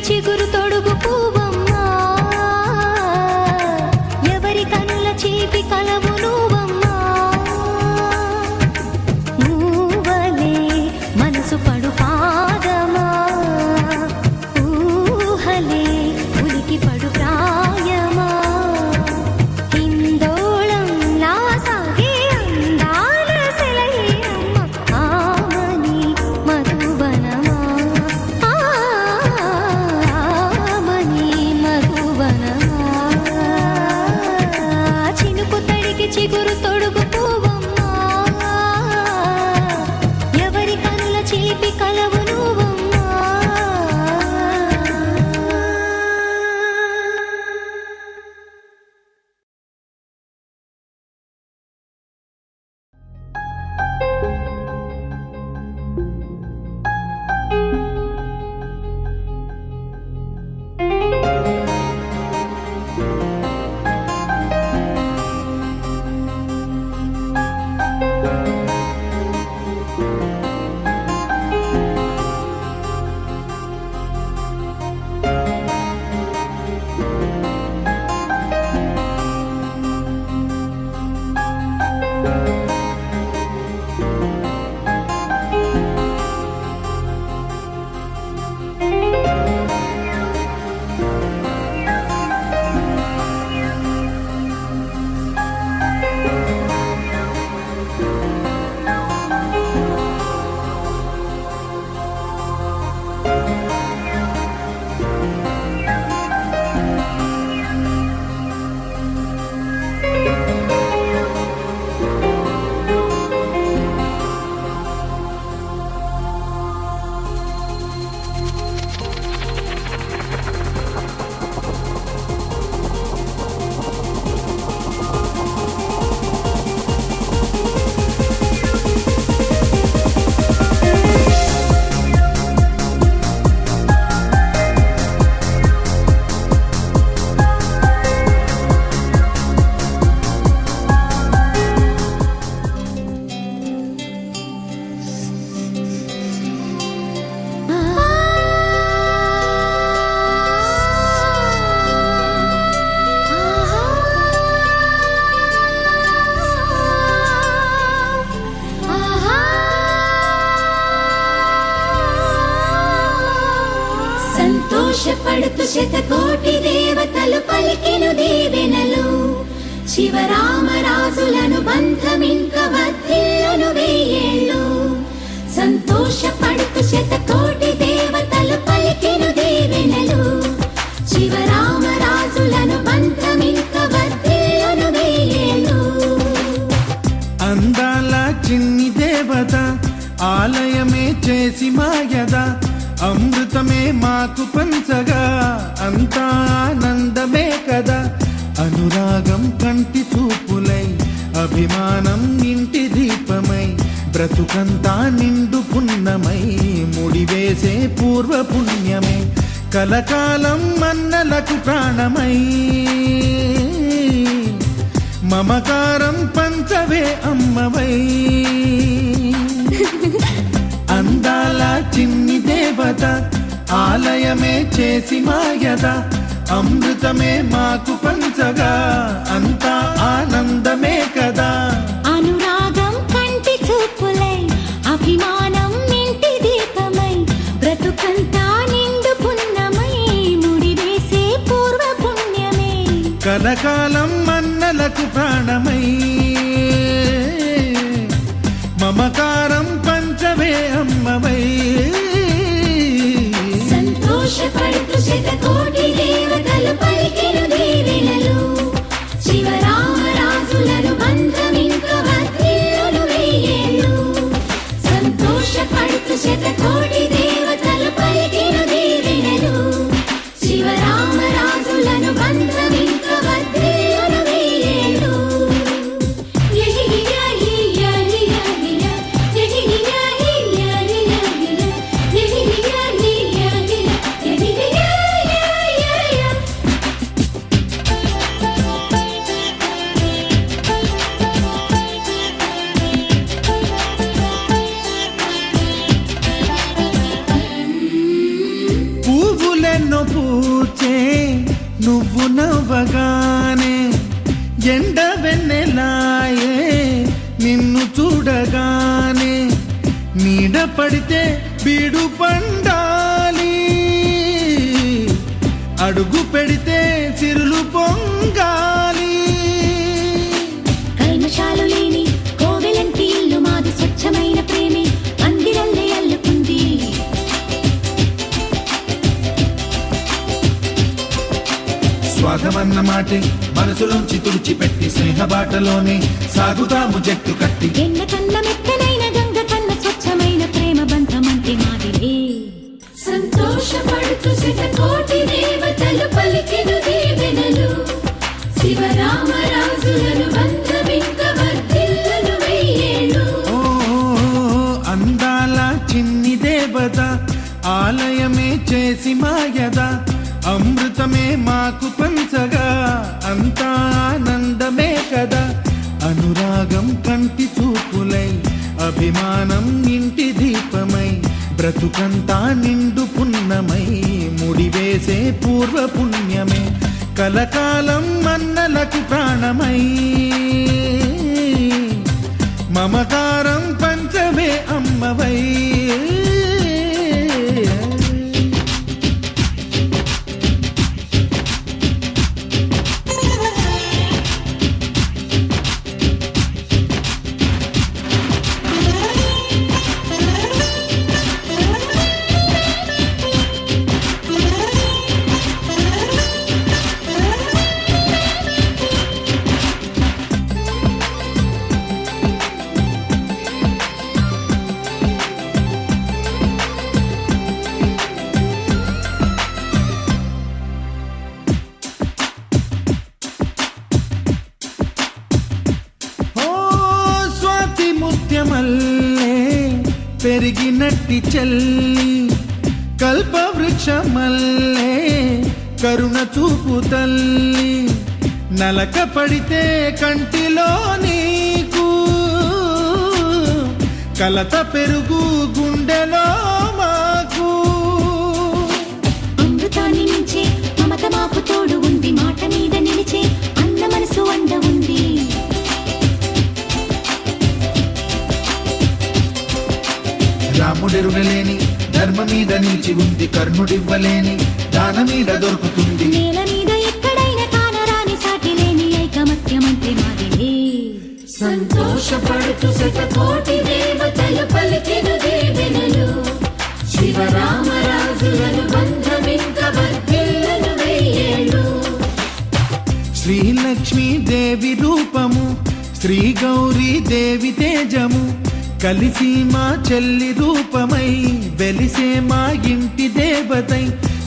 చిగురు తొడుగు పువ్వమ్మా ఎవరి కనుల చీపి కలవు నువ్వమ్మా నువ్వలే మనసు పడు పాదమా ఊహలే ఉలికి పడు ప్రాయమా హిందోళం నా సాగే అందాల సెలయేమ్మ ఆమని మధువనమా ఆమని మధువనమా చినుకు తడికి చిగురు తొడుగు పువ్వమ్మా ఎవరి కనుల చిలిపి కలవు నువ్వమ్మా సంతోషపడుతూ శతకోటి దేవతలు పలికెను దీవెనలు శివరామరాజులను బంధమింక వర్ధిల్లును వెయ్యేళ్ళు సంతోషపడుతూ శతకోటి దేవతలు పలికెను దీవెనలు శివరామరాజులను బంధమింక వర్ధిల్లును వెయ్యేళ్ళు అందాల చిన్ని దేవత ఆలయమే చేసి మాయద అమృతమే మాకు పంచగా అంతా ఆనందమే కదా అనురాగం కంటి చూపులై అభిమానం ఇంటి దీపమై బ్రతుకంతా నిండు పున్నమై ముడివేసే పూర్వ పుణ్యమే కలకాలం మన్నలకు ప్రాణమై మమకారం పంచవే అమ్మవై అందాల చిన్ని దేవత ఆలయమే చేసి మాయద అమృతమే మాకు పంచగా అంతా ఆనందమే కదా అనురాగం కంటి చూపులై అభిమానం ఇంటి దీపమై బ్రతుకంతా నిండు పున్నమై ముడివేసే పూర్వ పుణ్యమే కలకాలం మన్నలకు ప్రాణమై మమకారం పంచవే అమ్మవై సంతోషపడుతూ శతకోటి దేవతలు పలికెను దీవెనలు శివరామరాజులను బంధమింక వర్ధిల్లును వెయ్యేళ్ళు సంతోషపడుతూ శతకోటి దేవతలు పలికెను దీవెనలు శివరామరాజులను బంధమింక వర్ధిల్లును వెయ్యేళ్ళు పూచే నువ్వు నవ్వగానే ఎండ వెన్నెలాయే నిన్ను చూడగానే నీడ పడితే బీడు పండాలి అడుగు పెడితే సిరులు పొంగాలి కల్మషాలు లేని కోవెలంటి ఇల్లు మాది స్వచ్ఛమైన ప్రేమే అందిరల్లే అల్లుకుంది స్వాగమన్న మాటే మనసులోంచి తుడిచిపెట్టి స్నేహబాటలోనే సాగుతాము జట్టు కట్టి ఎన్న కన్న మెత్తనైన గంగ కన్న స్వచ్ఛమైన ప్రేమ బంధమంటే మాదిలే సంతోషపడుతూ శతకోటి దేవతలు పలికెను దీవెనలు శివరామరాజులను బంధమింక వర్ధిల్లును వెయ్యేళ్ళు ఓ అందాల చిన్ని దేవత ఆలయమే చేసి మాయద అమృతమే మాకు పంచగా అంతా ఆనందమే కదా అనురాగం కంటి చూపులై అభిమానం ఇంటి దీపమై బ్రతుకంతా నిండు పున్నమై ముడివేసే పూర్వ పుణ్యమే కలకాలం మన్నలకు ప్రాణమై మమకారం పంచమే అమ్మవై మల్లే పెరిగినట్టి చెల్లి కల్పవృక్షమల్లే కరుణ చూపు తల్లి నలక పడితే కంటిలో నీకు కలత పెరుగు గుండెలో మాకు అమృతాన్ని మించే మమత మాకు తోడు ఉంది మాట మీద నిలిచే అన్న మనసు అండ ఉంది రాముడెరుగలేని ధర్మ మీద నిలిచి ఉంది కర్ణుడివ్వలేని దాన మీద దొరుకుతుంది నేల మీద ఎక్కడైనా కానరాని సాటి లేని ఐకమత్యమంటే మాదిలే సంతోషపడుతూ శతకోటి దేవతలు పలికెను దీవెనలు శివరామరాజులను బంధమింక వర్ధిల్లును వెయ్యేళ్ళు శ్రీలక్ష్మీ దేవి రూపము శ్రీ గౌరీ దేవి తేజము కలిసి మా చెల్లి రూపమై వెలిసే మా ఇంటి దేవతై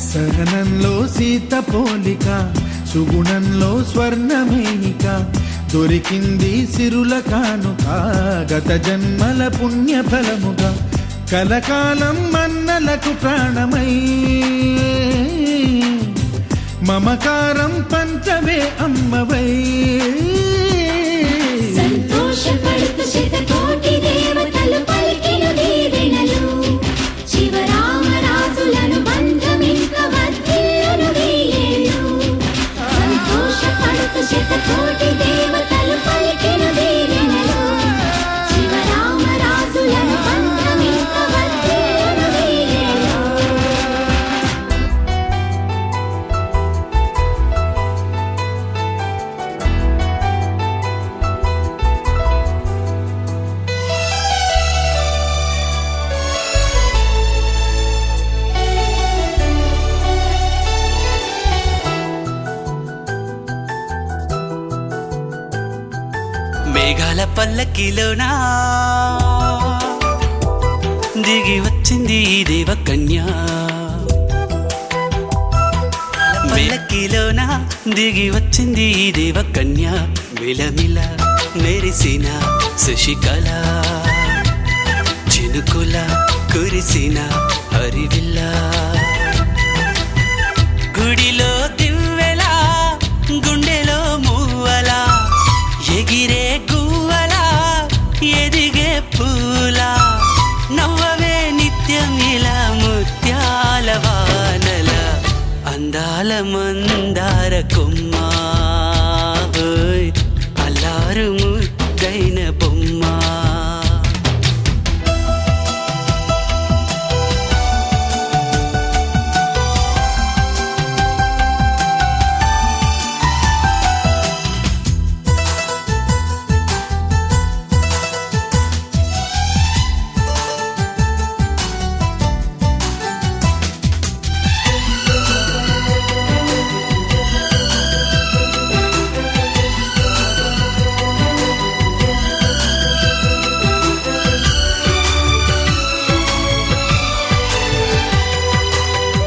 సహనంలో సీత పోలిక సుగుణంలో స్వర్ణమేనిక దొరికింది సిరుల కానుక గత జన్మల పుణ్య ఫలముగా కలకాలం మన్నలకు ప్రాణమై మమకారం పంచవే అమ్మవై సంతోషపడుతూ శతకోటి దేవతలు పలికెను దీవెనలు శివరామరాజులను బంధమింక వర్ధిల్లును వెయ్యేళ్ళు సంతోషపడుతూ శతకోటి దేవతలు పలికెను దీవెనలు శివరామరాజులను బంధమింక వర్ధిల్లును వెయ్యేళ్ళు మేఘాల పల్లకిలోనా దిగి వచ్చింది ఈ దేవకన్య పల్లకిలోనా దిగి వచ్చింది ఈ దేవకన్య మిలమిల మెరిసిన శశికళ చినుకుల కురిసిన హరివిల్ల గుడిలో దివ్వెలా గుండెలో మూవలా ఎగిరే గువ్వలా ఎదిగే పూలా నవ్వవే నిత్యం ఇలా ముత్యాల వానల మందార కొమ్మ ఓయ్ అల్లారు ముద్దైన బొమ్మ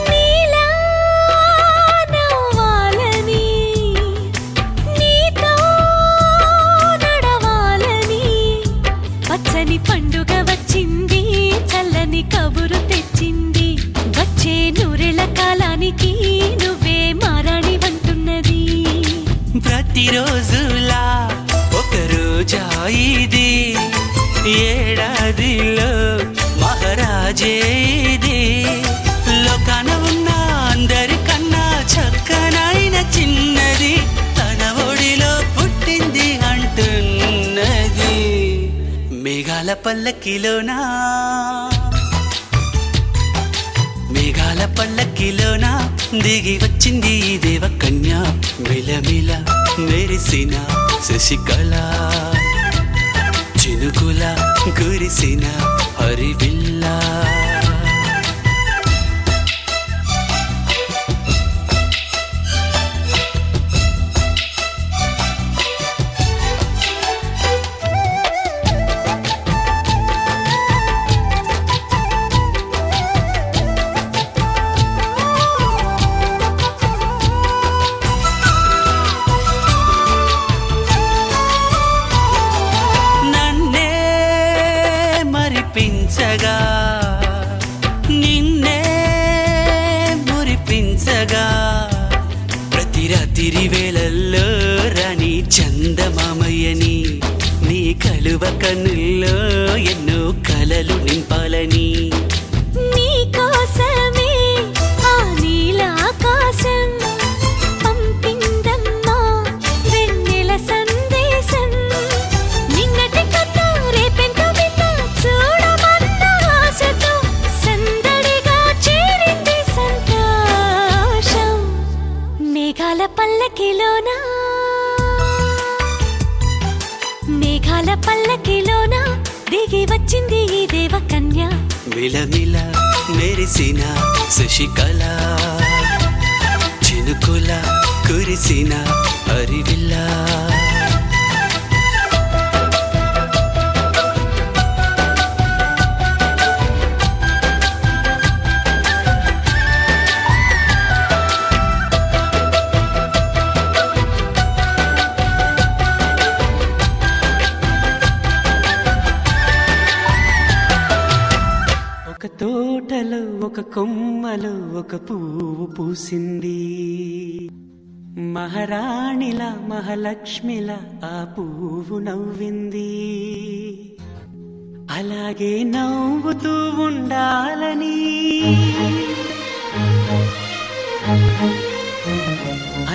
నీలా నవ్వాలని నీతో నడవాలని పచ్చని పండుగ వచ్చింది చల్లని కబురు తెచ్చింది వచ్చే నూరెళ్ళ కాలానికి నువ్వే మారాణి వంటున్నది ప్రతిరోజులా ఒక రోజా ఇది ఏడాదిలో మహారాజే ఇది లోకాన ఉన్న అందరికన్నా చక్కనైన చిన్నది తన ఒడిలో పుట్టింది అంటున్నది మేఘాల పల్లకిలోనా మేఘాల పల్లకిలోన దిగి వచ్చింది ఈ దేవకన్య మిలమిల మెరిసిన శశికళ చినుకుల కురిసిన హరివిల్ల నన్నే మరిపించగా నిన్నే మురిపించగా ప్రతి రాత్రి వేళల్లో రాణి చందమామయ్యని నీ కలువ కన్నుల్లో ఎన్నో కలలు నింపాలని నీకోసమే ఆ నీలాకాశం పంపిందమ్మా వెన్నెల సందేశం నిన్నటి కన్నా రేపెంతో విన్నా చూడమన్న ఆశతో సందడిగా చేరింది సంతోషం మేఘాల పల్లకిలోనా మేఘాల పల్లకిలోన దిగి వచ్చింది ఈ దేవకన్య మిలమిల మెరిసిన శశికళ చినుకుల కురిసిన హరివిల్ల ఒక తోటలో ఒక కొమ్మలో ఒక పువ్వు పూసింది మహారాణిలా మహాలక్ష్మిలా ఆ పువ్వు నవ్వింది అలాగే నవ్వుతూ ఉండాలని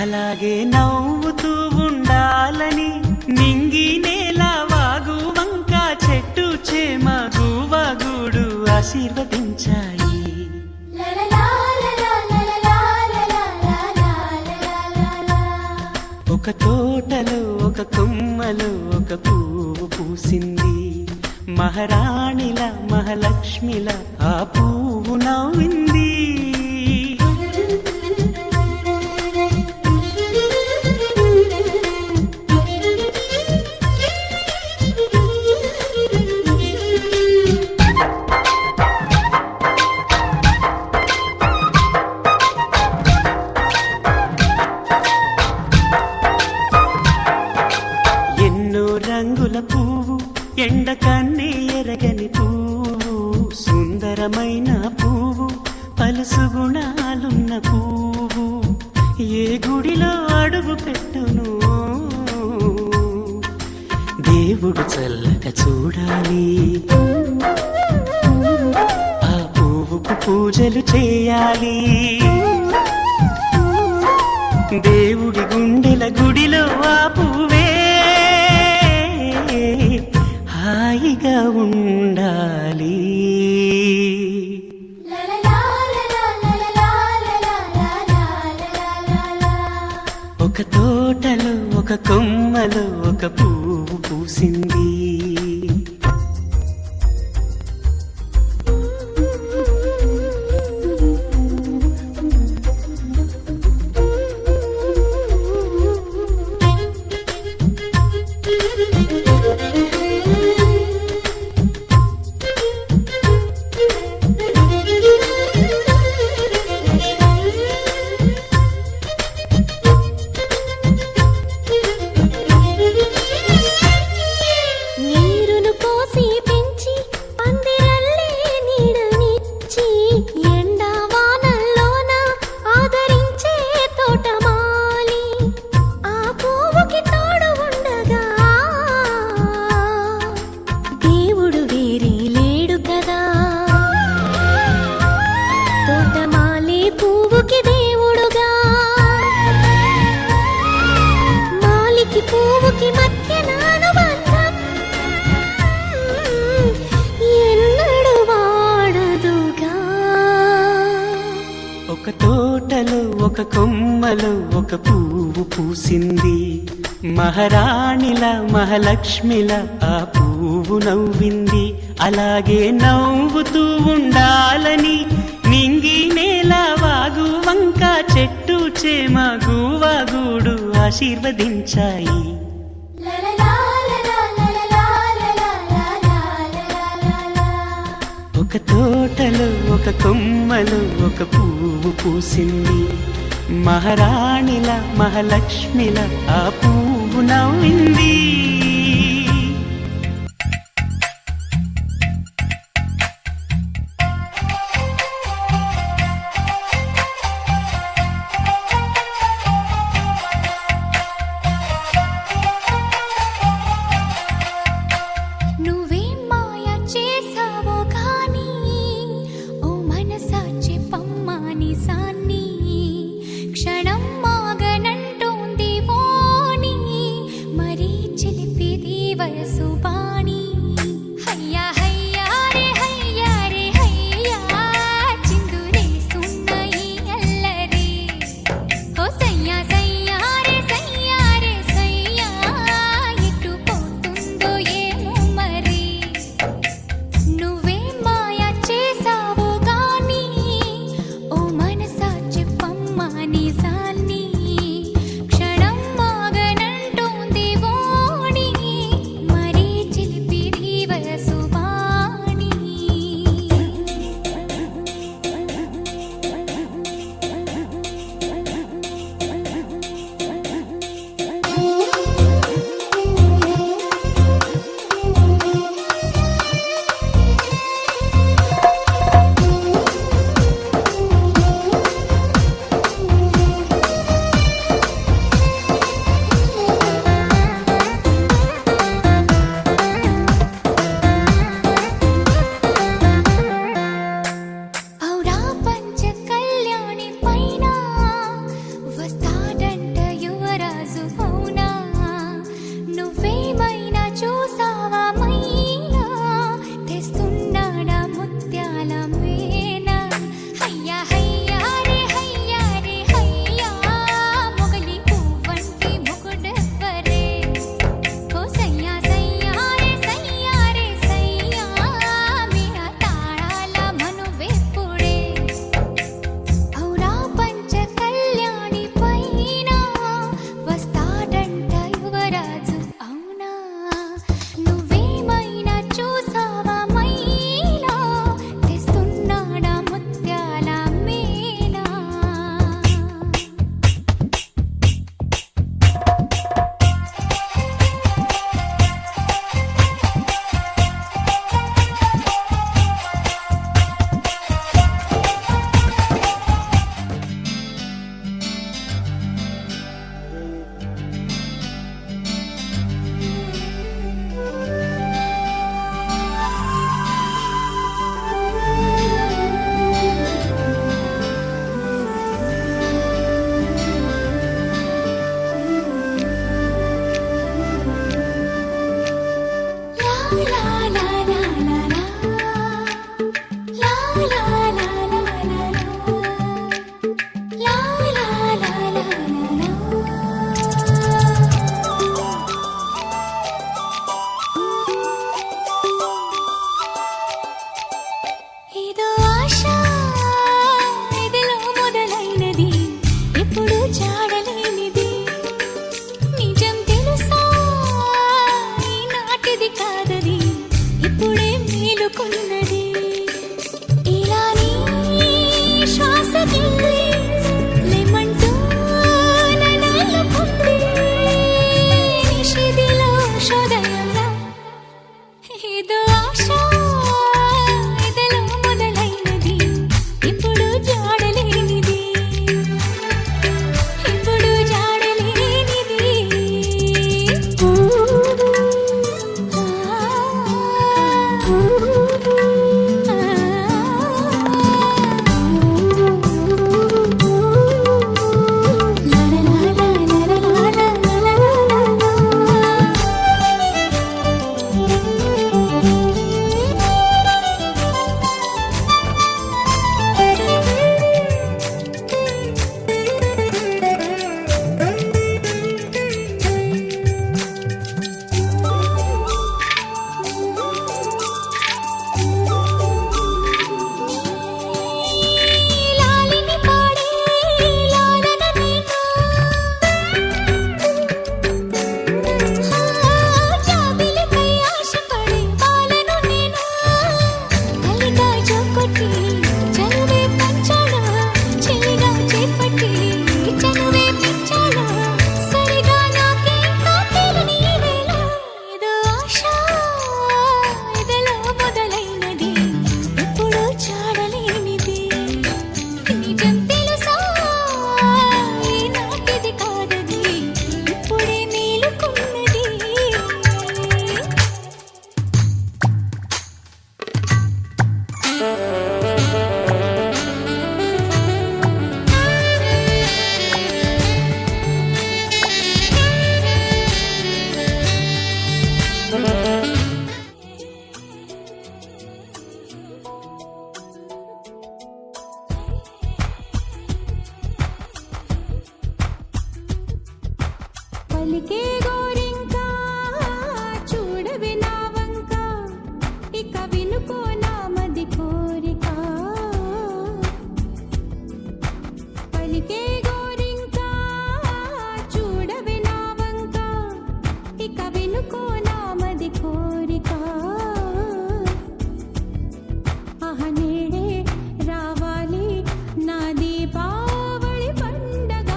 అలాగే నవ్వుతూ ఉండాలని నింగి నేల వాగు వంక చెట్టు చేమ గువగూడు ఆశీర్వదించాయి ఒక తోటలో ఒక కొమ్మలో ఒక పువ్వు పూసింది మహారాణిల మహాలక్ష్మిల ఆ పువ్వు నవ్వింది రంగుల పువ్వు ఎండ కన్నే ఎరగని పువ్వు సుందరమైన పువ్వు పలుసు గుణాలున్న పువ్వు ఏ గుడిలో అడుగు పెట్టును దేవుడు చల్లగా చూడాలి ఆ పువ్వుకు పూజలు చేయాలి దేవుడి గుండెల గుడిలో ఆ పువ్వే హాయిగా ఉండాలి. ఒక తోటలో ఒక కొమ్మలో ఒక పువ్వు పూసింది. నీరును పోసి పెంచి పందిరల్లే నీడనిచ్చి ఎండా వానల్లోన ఆదరించే తోటమాలి ఆ పువ్వుకి తోడు ఉండగా దేవుడు వేరే లేడు కదా. తోటమాలి పువ్వుకి దేవుడుగా, మాలికి పువ్వుకి మధ్య అనుబంధం ఎన్నడు వాడదుగా. ఒక తోటలో ఒక కొమ్మలో ఒక పువ్వు పూసింది. మహారాణిలా మహాలక్ష్మిలా ఆ పువ్వు నవ్వింది. అలాగే నవ్వుతూ ఉండాలని నింగి నేల వాగు వంక చెట్టు చేమ గూవాగూడు ఆశీర్వదించాయి. ఒక తోటలో ఒక కొమ్మలో ఒక పువ్వు పూసింది. మహారాణిల మహాలక్ష్మిల ఆ పువ్వు నవ్వింది. నువ్వేం మాయ చేసావో కానీ ఓ మనసా చెప్పమ్మా నిజాన్ని. క్షణం మాగనంటోంది వాణి, మరీ చిలిపిది వయసు బాణి. హయ్యా హయ్యా రే హయ్యా రే హయ్యా, చిందులేస్తున్న ఈ అల్లరి. ఓ సయ్యా సయ్యా రే సయ్యా రే సయ్యా, ఎటు పోతుందో ఏమో మరి. నువ్వే మాయ చేసావు గాని ఓ మనసా పలికే గోరింకా చూడవే నా వంక ఇక వినుకో నా మది కోరిక పలికే గోరింకా చూడవే నా వంక ఇక వినుకో నా మది కోరిక ఆహ నేడే రావాలి నా దీపావళి పండగ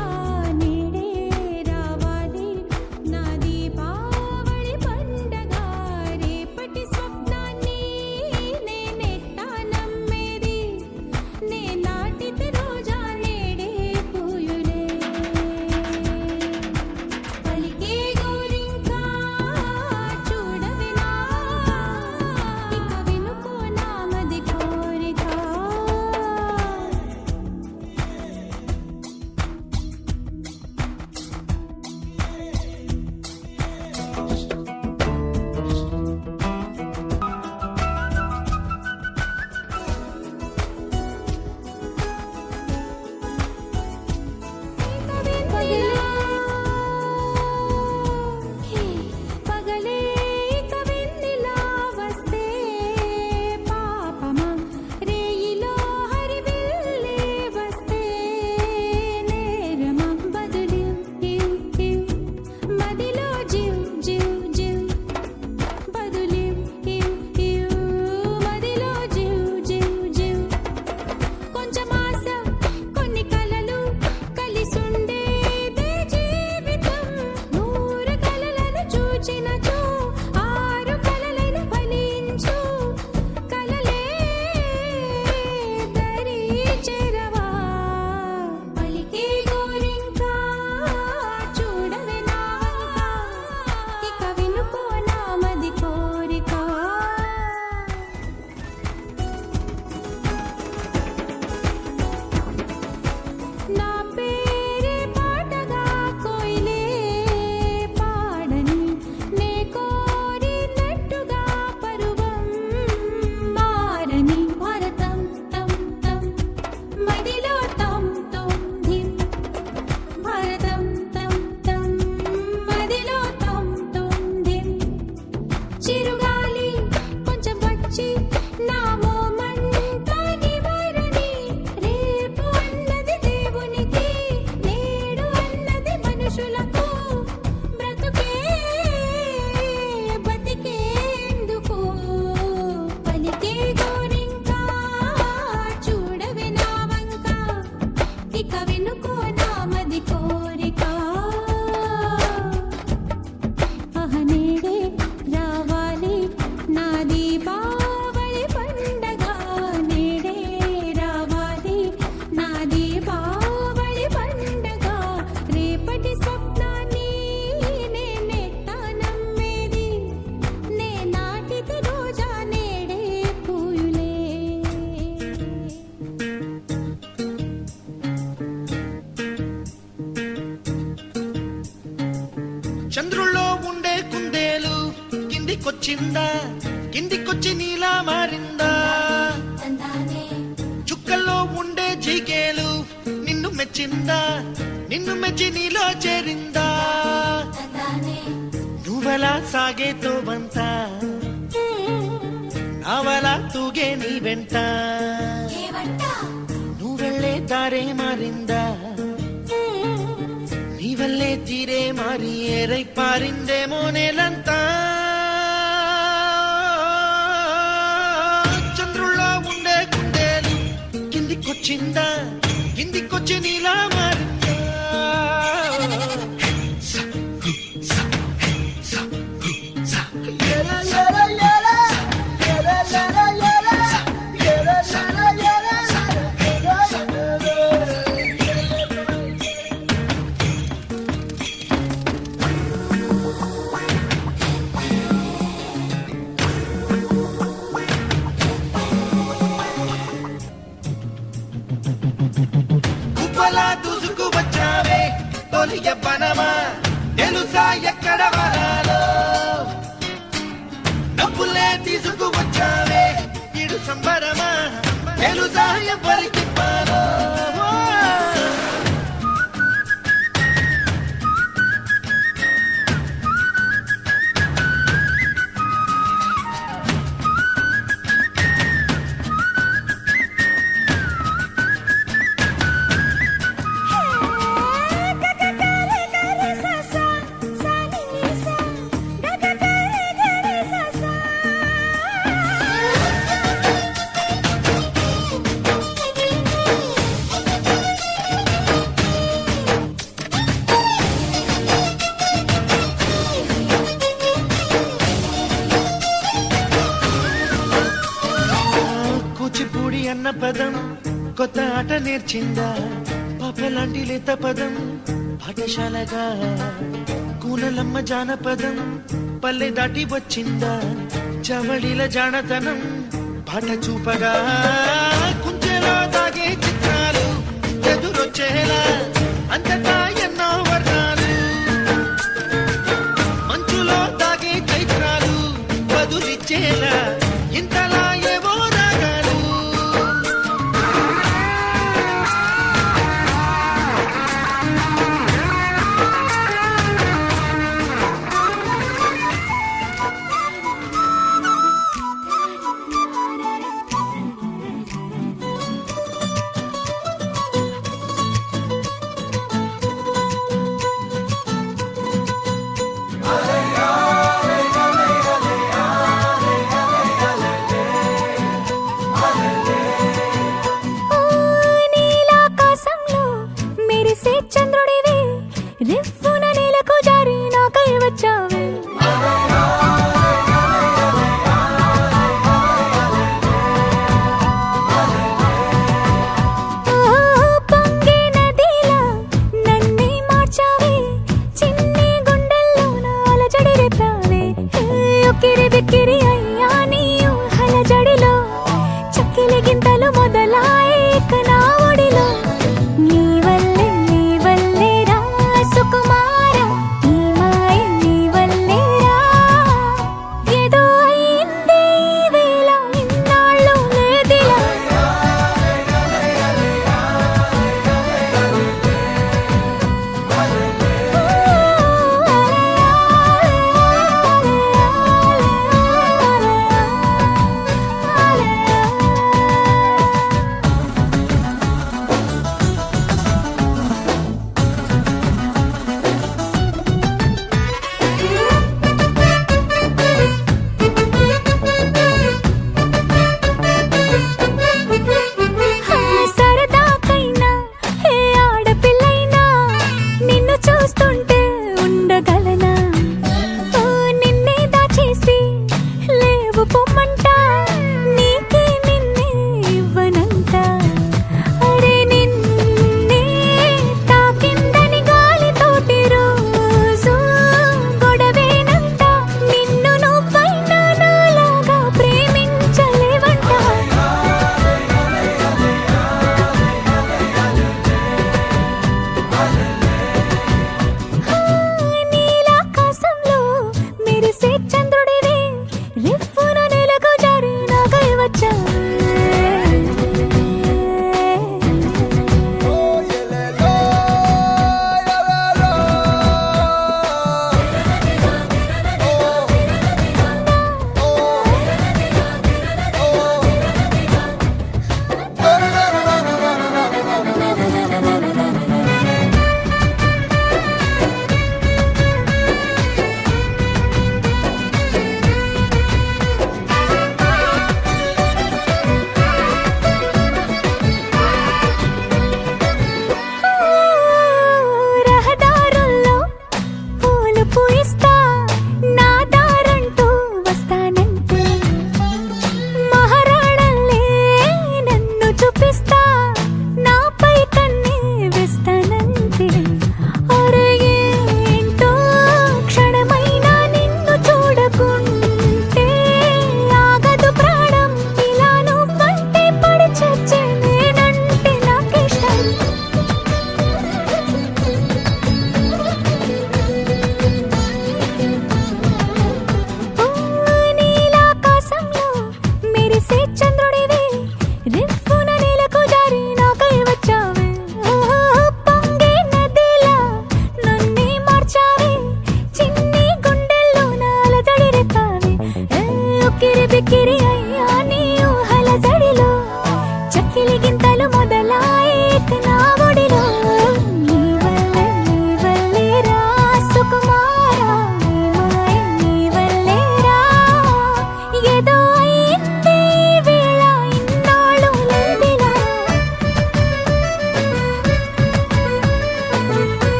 నేడే రావాలి నా దీపావళి పండగ రేపటి స్వప్నాన్ని నేనెట్టా నమ్మేది నే నాటితే రోజా నేడే పూయులే పలికే గోరింకా చూడవే నా ఇక వినుకో నా మది కోరిక పగలే ఇక వెన్నెలా వస్తే పాపమా రేయిలో హరివిల్లే వస్తే నేరమా బదులు మదిలో జివ్ జివ్ జివ్ బదులు మదిలో జివ్ జివ్ జివ్ కొంచెం ఆశ కొన్ని కలలు కలిసుండేదే జీవితం నూరు కలలను చూచినచో ఆరు కలలను ఫలించు కలలే దరి చేరవా పలికే గోరింకా చూడవే నా ఇక వినుకో నా మది కోరిక నా పేరే పాటగా కోయిలే పాడని నే కోరినట్టుగా పరువం మారని భారతం తం తం మదిలో తం తం ధిం భారతం తం తం మదిలో తం తం ధిం చిరుగాలి కొంచెం వచ్చి నా మోమంతా నివారణి రేపు అన్నది దేవునికి నేడు అన్నది మనుషులకు బ్రతుకే బతికేందుకు పలికే గోరింకా చూడవే నా వంక ఇక వినుకో నా మది కోరిక ఆహ నేడే రావాలి నా దీపావళి పండగ నేడే రావాలి నా దీపావళి పండగ రేపటి స్వప్నాన్ని నేనెట్టా నమ్మేది నే నాటితే రోజా నేడే పూయులే చంద్రుల్లో ఉండే కుందేలు కిందికొచ్చిందా కిందికొచ్చి నీలా మారిందా చుక్కల్లో ఉండే జీకేలు నిన్ను మెచ్చిందా నిన్ను మెచ్చి నీలో చేరిందా నువ్వలా సాగే తోవంత నావలా తూగే నీ వెంట నువ్వెళ్ళే దారే మారిందా నీ వల్లే తీరే మారి ఏరై పారిందేమో నేలంతా చంద్రుల్లో ఉండే కుందేలు కిందికొచ్చిందా కిందికొచ్చి నీలా మారిందా స, హు, స, హే, స, హు, స. ఎల, ఎల, ఎల. ఎల, ఎల, ఎల. ఎల, ఎల, ఎల. కుప్పలా దూసుకు వచ్చావే తొలి యవ్వనమా తెలుసా ఎక్కడ వరాలో డబ్బులే తీసుకు వచ్చావే ఇడు సంబరమా తెలుసా ఎవరికి పాలో కొత్త ఆట నేర్చిందా పాపలాంటి లేత పదం పాఠశాలగా కూనలమ్మ జానపదం పల్లె దాటి వచ్చిందా చవళిల జానతనం పాట చూపగా కుంచెలో దాగే చిత్రాలు ఎదురొచ్చేలా అంతటా ఎన్నో వర్ణాలు మంచులో దాగే చైత్రాలు బదులిచ్చేలా ఇంతలా ఏవో రాగాలు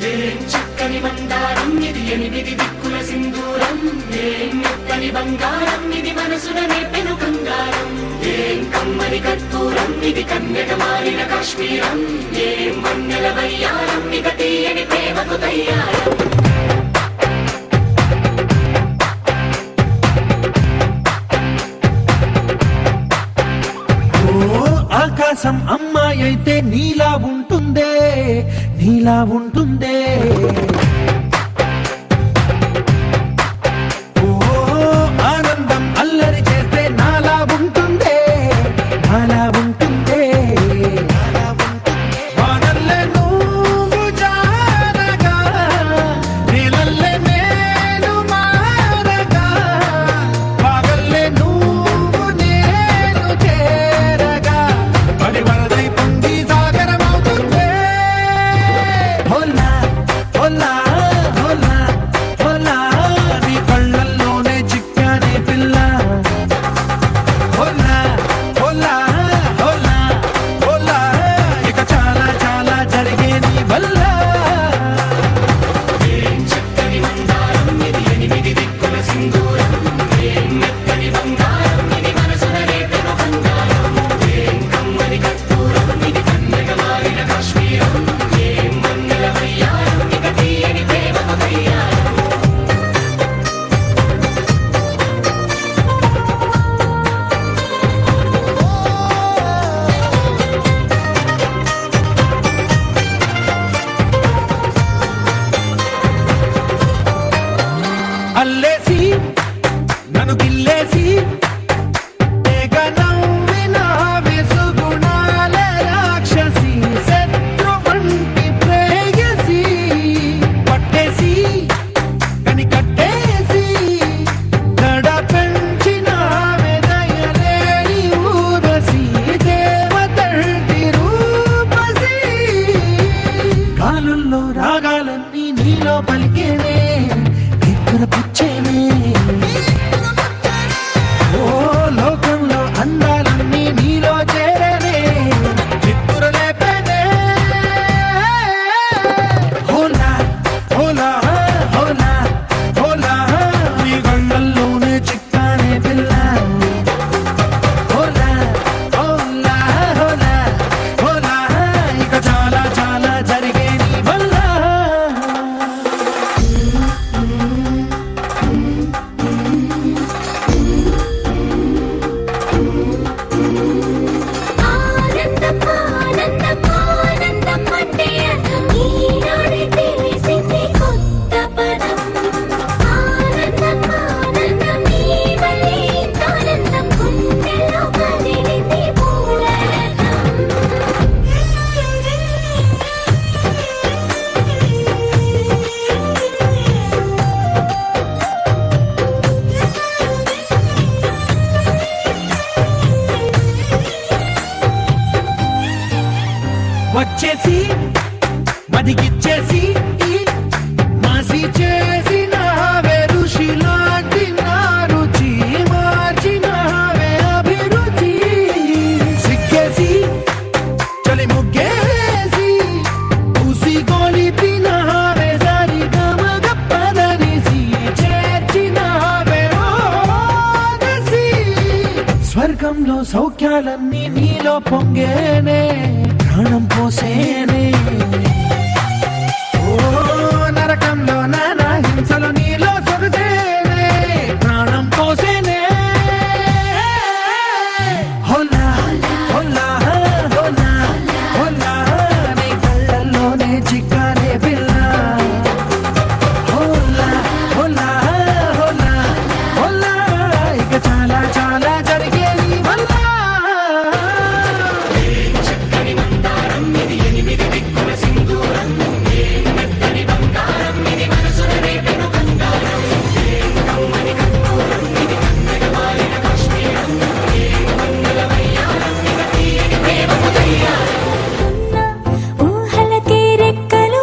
ఏం చక్కని మందారం ఇది ఎనిమిది దిక్కుల సింధూరం ఏం మెత్తని బంగారం ఇది మనసున నేపెను బంగారం ఏం కమ్మని కర్పూరం ఇది కన్యక మారిన కాశ్మీరం ఏం వన్నెల వయ్యారం ఇక తీయని ప్రేమకు తయ్యారం ఆకాశం అమ్మాయి అయితే నీలా ఉంటుందే నీలా ఉంటుందే ఓ ఆనందం అల్లరి చేస్తే నాలా ఉంటుందే నాలా ఉంటుందే వానల్లే నువ్వు జారగా నీలల్లే నేను మారగా వాగల్లే నువ్వు నేను చేరగా పడి వరదై పొంగి సాగరమవుతుందే హోలా హోలా హోలా హోలా నీ కళ్ళల్లోనే చిక్కానే పిల్ల హోలా హోలా హోలా హోలా ఇక చాలా చాలా జరిగే నీ వల్ల ఏం చక్కని మందారం ఇది ఎనిమిది దిక్కుల సింధూరం ఏం మెత్తని బంగారం ఇది మనసున నేపెను బంగారం ఏం కమ్మని కర్పూరం ఇది కన్యక మారిన కాశ్మీరం ఏం వన్నెల వయ్యారం ఇక తీయని ప్రేమకు తయ్యారం అల్లేసి నన్ను గిల్లేసి తెగ నవ్విన విసుగుణాల రాక్షసి శత్రువంటి ప్రేయసి పట్టేసి కని కట్టేసి దడ పెంచిన దయలేని ఊరసి దేవతంటి రూపసి కాలుల్లో రాగాలన్నీ నీలో పలికేనే పుచ్చేనే ఓ లోకంలో అందాలన్నీ నీలో చేరనే చిత్తురు లేపేనే హోలా హోలా హోలా హోలా నీ గంగల్లోనే చిక్కానే పిల్ల హోలా హోలా హోలా హోలా ఇక చాలా చాలా జరిగే నీ వల్ల ఆనందం ఆనందం ఆనందం అంటే అర్థం ఈనాడే తెలిసింది కొత్త పదం ఆనందం ఆనందం నీ వల్లే ఇంత ఆనందం గుండెల్లో కదిలింది వచ్చేసి మదిగిచ్చేసి మాసి చేసిన ఋషి లాంటి నా రుచి మార్చిన అభిరుచి సిగ్గేసి చలి ముగ్గేసి ఉసి గోలిపిన సరి గమగప్పదనిసి చేర్చిన స్వర్గంలో సౌఖ్యాలన్నీ నీలో పొంగేనే ప్రాణం పోసేనే ఓ నరకంలో నానా హింసలు నీలో సొగసేనే ప్రాణం పోసేనే హోలా హోలా హోలా హోలా నీ కళ్ళల్లోనే చిక్కానే పిల్ల హోలా హోలా హోలా హోలా ఇక చాలా చాలా జరిగే నీ వల్ల చక్కని మందారం ఇది ఎనిమిది దిక్కుల సింధూరం ఏం మెత్తని బంగారం ఇది మనసున నేపెను బంగారం ఏం కమ్మని కర్పూరం ఇది కన్యక మారిన కాశ్మీరం ఏం వన్నెల వయ్యారం ఇక తీయని ప్రేమకు తయ్యారం ఊహలకే రెక్కలు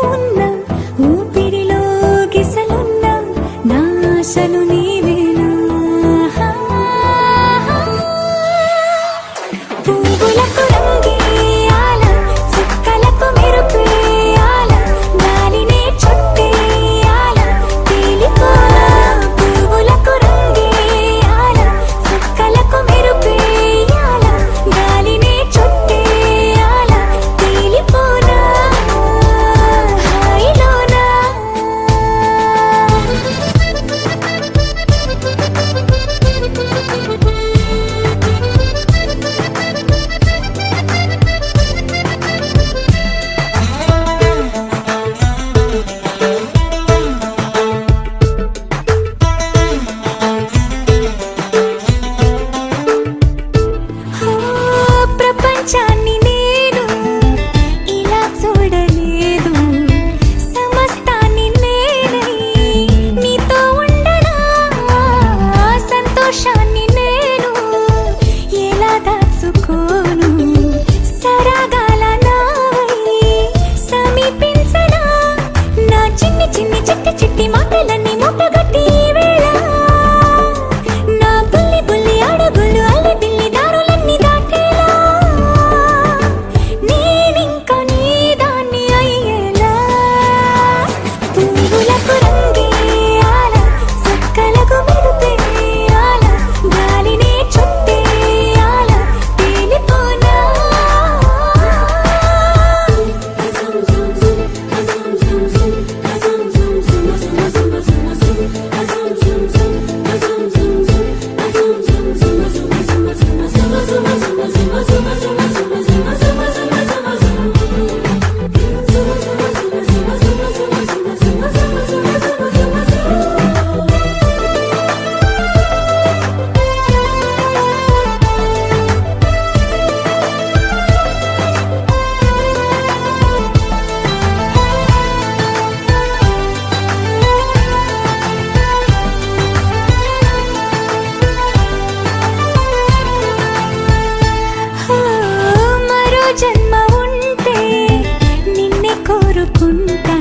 కోరుకుంటా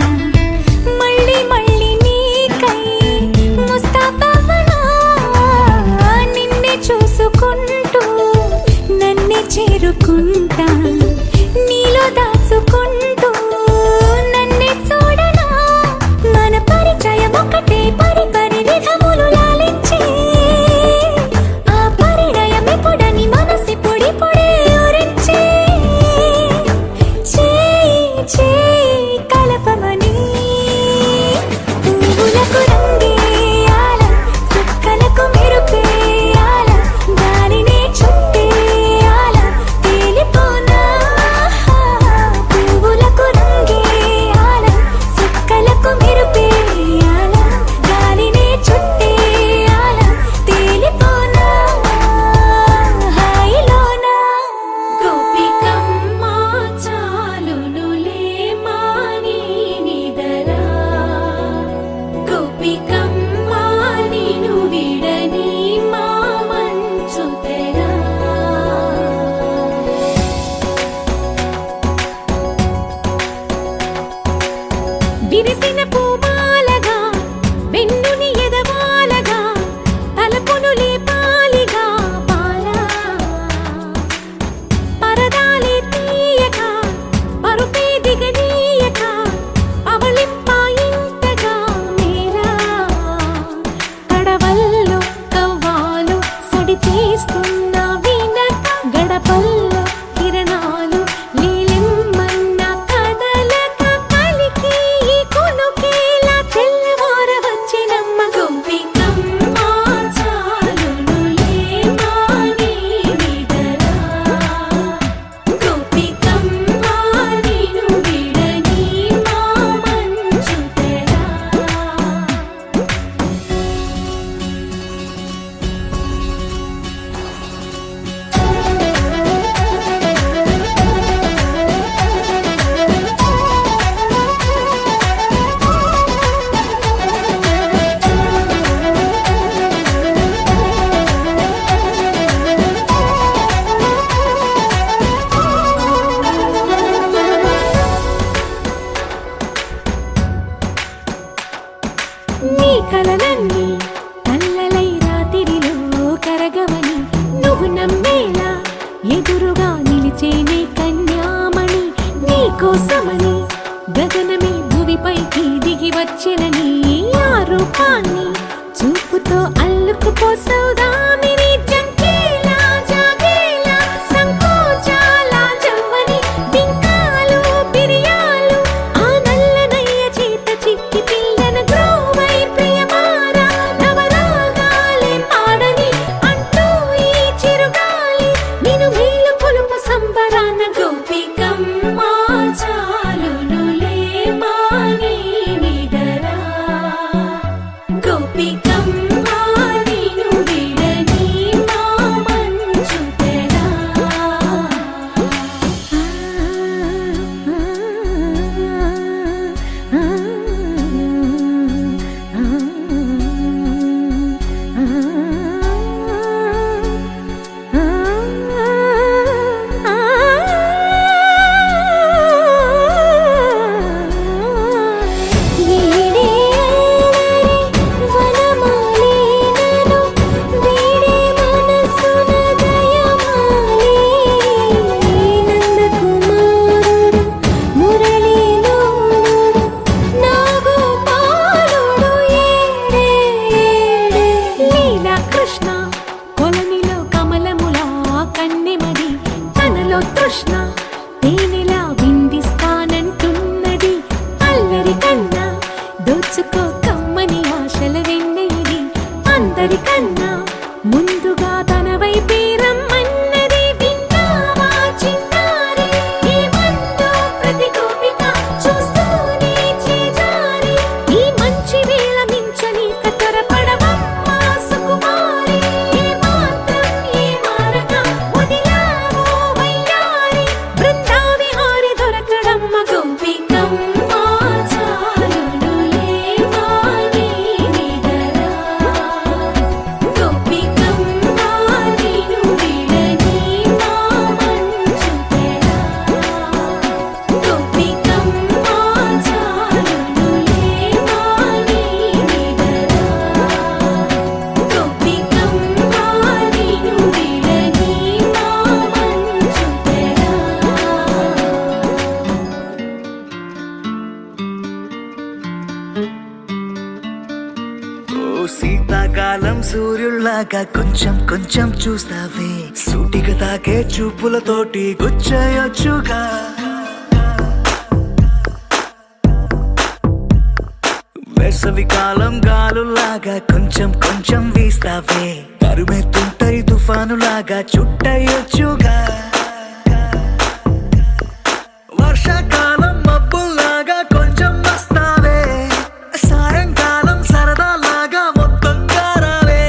మళ్ళీ మళ్ళీ నీకై ముస్తాబవ్వనా నిన్నే చూసుకుంటూ నన్నే చేరుకుంటా నీలో దాచుకుంటూ నన్నే చూడనా మన పరిచయం ఒకటే పరి పరి విధములు లాలించే ఆ పరిణయం ఎప్పుడని మనసి పొడి పొడి ఊరించే చేయి చేయి కలపమని పువ్వులకు రంగేయాల చుక్కలకు మెరుపేయాల గాలినే చుట్టేయాల తేలిపోనా పువ్వులకు రంగేయాల చుక్కలకు మెరుపేయాల గాలినే చుట్టేయాల తేలిపోనా హాయిలోనా గోపికమ్మ చాలునులే మాని నిదరా గోపికమ్మ నిను విడని మా మంచు తెరా విరిసిన పూమాలగా వెన్నుని ఎదవాలగా తలపును లేపాలిగా బాలా పరదాలే తీయక పరుపే దిగనీయక అవళింపాయింతగా మేలా కడవల్లో కవ్వాలు సడి తీస్తున్న వినక గడపల్లో కిరణాలు లీలెమ్మన్న కదలక కలికి ఈ కొనుకేలా తెల్లవార వచ్చినమ్మ గోపికమ్మ చాలునులే మాని నిదరా గోపికమ్మ నిను విడని మా మంచు తెరా నీ కలలన్నీ కల్లలై రాత్రిలో కరగవని నువ్వు నమ్మేలా ఎదురుగా నిలిచేనే కన్యామణి నీ కోసమని గగనమే భూమిపైకి దిగి వచ్చినని ఆ రూపాన్ని చూపుతో అల్లుకుపోసౌదామిని జంకేలా జాగేలా సంకోచాల జవ్వని బింకాలు బిరియాలు ఆ నల్లనయ్య చేత చిక్కి పిల్లన గ్రోవై ప్రియమారా నవరాగాలే పాడని అంటూ ఈ చిరుగాలి నిన్ను మేలు కొలుపు సంబరాన గోపికమ్మ చాలునులే మాని నిదరా గోపికమ్మ నిను విడని మా మంచు తెరా వీడే అల్లరి వనమాలినను వీడే మనసున దయమాలి నందకుమారుడు మురళీలోలుడు నాగోపాలుడు ఏడే లీలా కృష్ణ కొలనిలో కమలములా కన్నెమది తనలో తృష్ణ తేనెలా విందిస్తానంటున్నది అల్లరి కన్నా దోచుకో కమ్మని ఆశల వెన్నెయిది అందరికన్నా ముందుగా తన వైపే రమ్మన్నది విన్నావా చిన్నారి ఏమందో ప్రతి గోపిక చూస్తూనే చేజారి ఈ మంచి వేళ మించని కతరపడవమ్మ సుకుమారి ఏ మాత్రం ఏ మారక వదిలావో వయ్యారి బృందావిహారి దొరకడమ్మ గోపికమ్మ చాలునులే మాని నిదరా శీతాకాలం సూర్యుల్లాగా కొంచెం కొంచెం చూస్తావే సూటిగా తాకే చూపులతోటి గుచ్చయొచ్చుగా వేసవి కాలం గాలులాగా కొంచెం కొంచెం వీస్తావే తరుమెత్తుంటరి తుఫానులాగా చుట్టయొచ్చుగా వర్షాకాలం మబ్బుల్లాగా కొంచెం వస్తావే సాయంకాలం సరదాలాగా మొత్తంగా రావే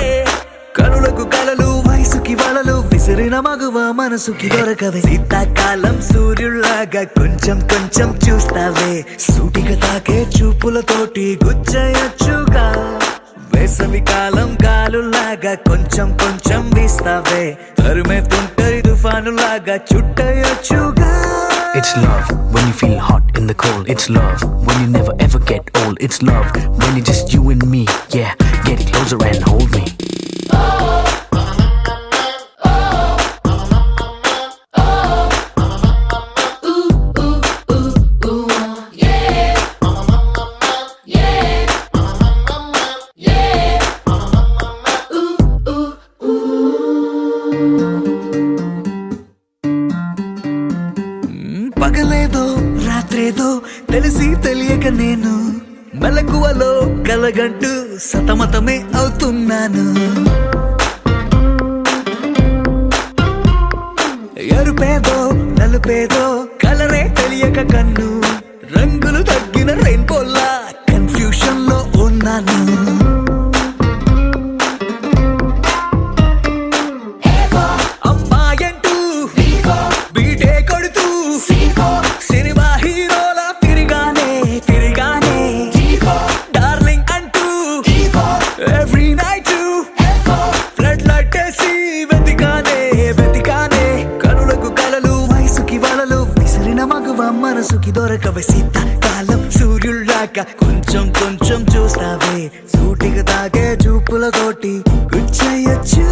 కనులకు కలలు వయసుకి వలలు విసిరిన మగువ మనసుకి దొరకవే శీతాకాలం సూర్యుల్లాగా కొంచెం కొంచెం చూస్తావే సూటిగా తాకే చూపులతోటి గుచ్చయొచ్చుగా వేసవి కాలం గాలులాగా కొంచెం కొంచెం వీస్తావే తరుమెత్తుంటరి తుఫానులాగా చుట్టయొచ్చుగా It's love when you feel hot in the cold. It's love when you never ever get old. It's love when it's just you and me. Yeah, get closer and hold me. పగలేదో రాత్రేదో తెలిసి తెలియక నేను మెలకువలో కలగంటూ సతమతమే అవుతున్నాను ఎరుపేదో నలుపేదో కలరే తెలియక కన్ను రంగులు తగ్గిన రెయిన్బోలా confusion లో ఉన్నాను అమ్మాయంటూ బీటే కొడుతూ సినిమా హీరోలా తిరిగానే తిరిగానే డార్లింగ్ అంటూ ఎవ్రీ నైట్ ఫ్లడ్ లైట్ వేసి వెతికానే వెతికానే కనులకు కలలు వయసుకి వలలు విసిరిన మగువ మనసుకి దొరకవే శీతాకాలం సూర్యుల్లాగా కొంచెం కొంచెం చూస్తావే సూటిగా తాగే చూపులతోటి గుచ్చయొచ్చు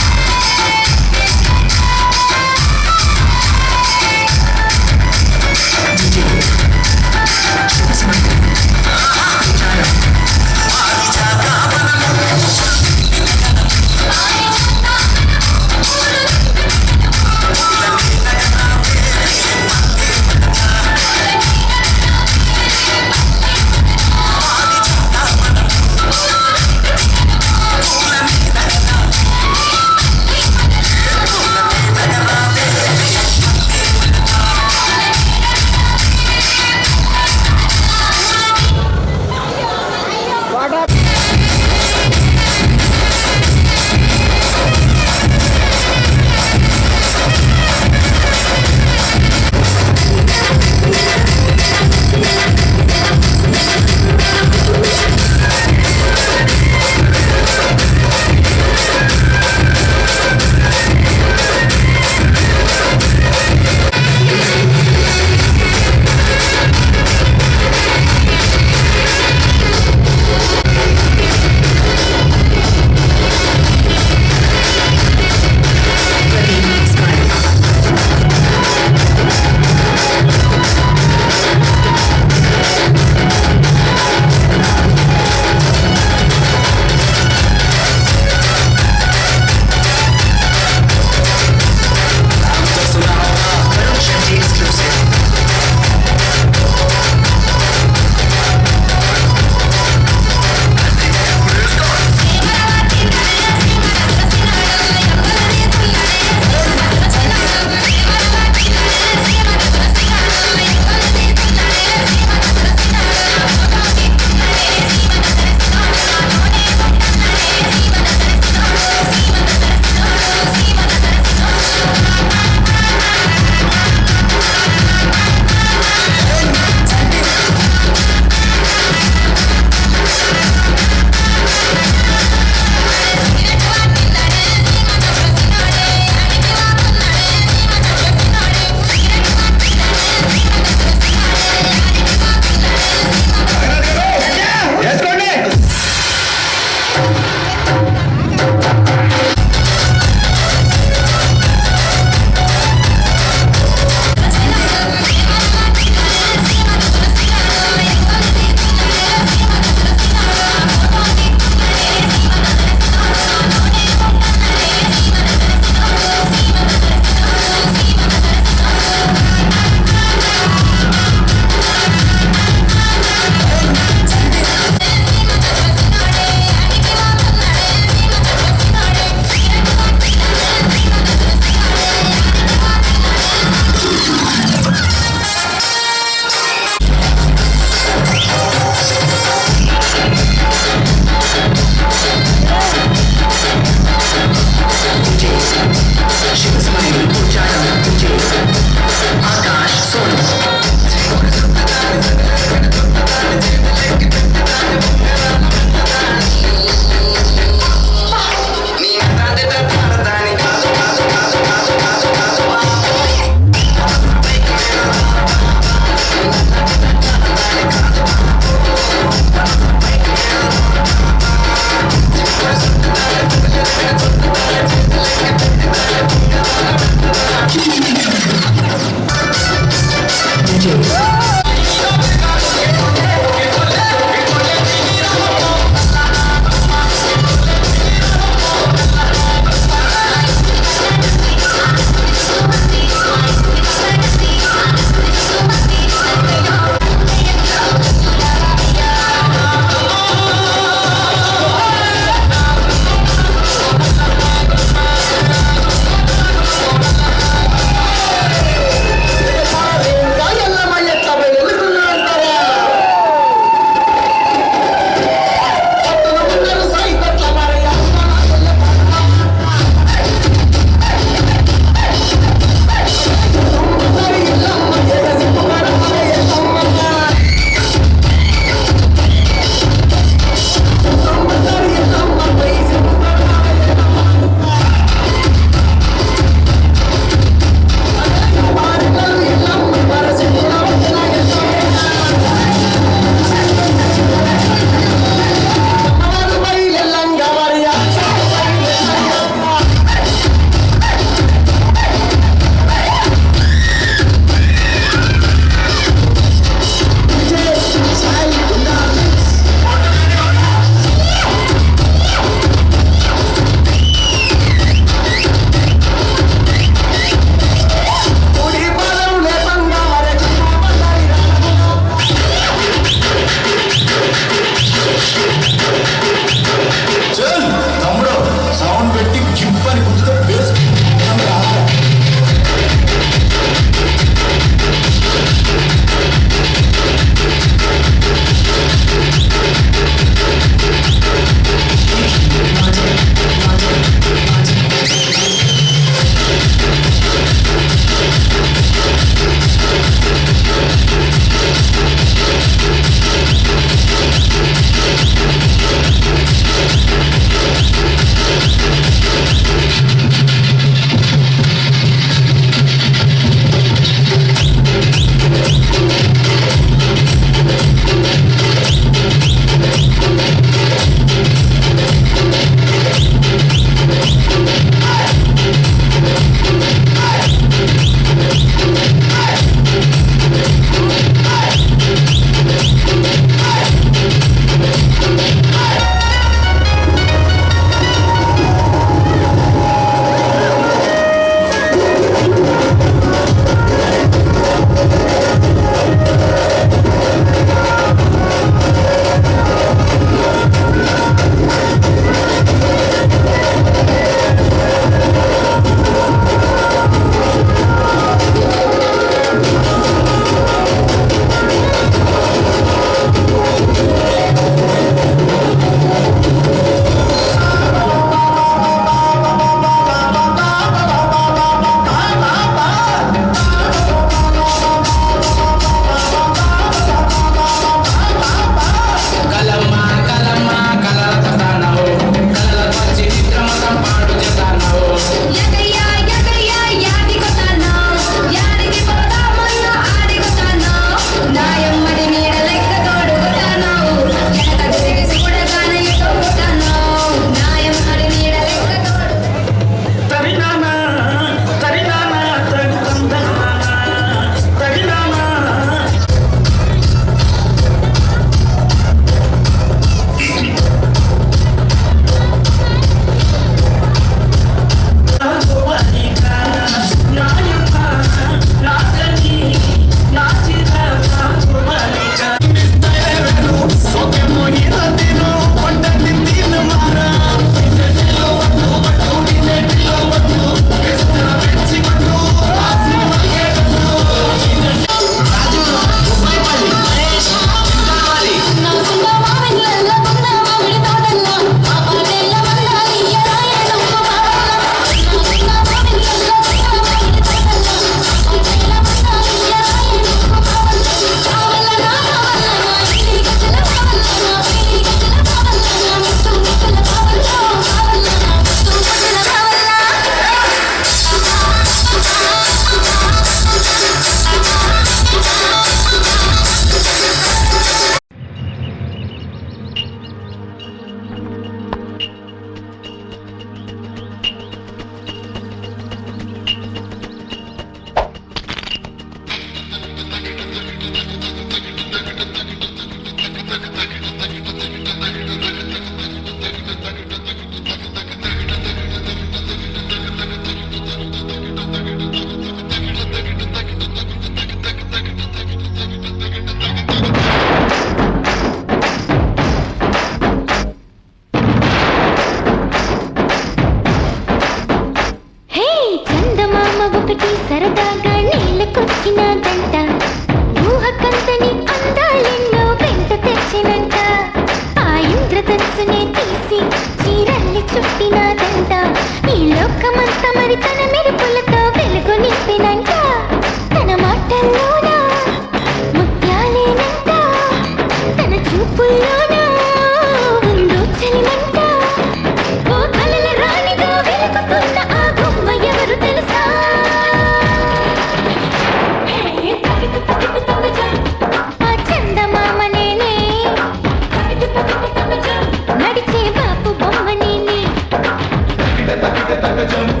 జంప్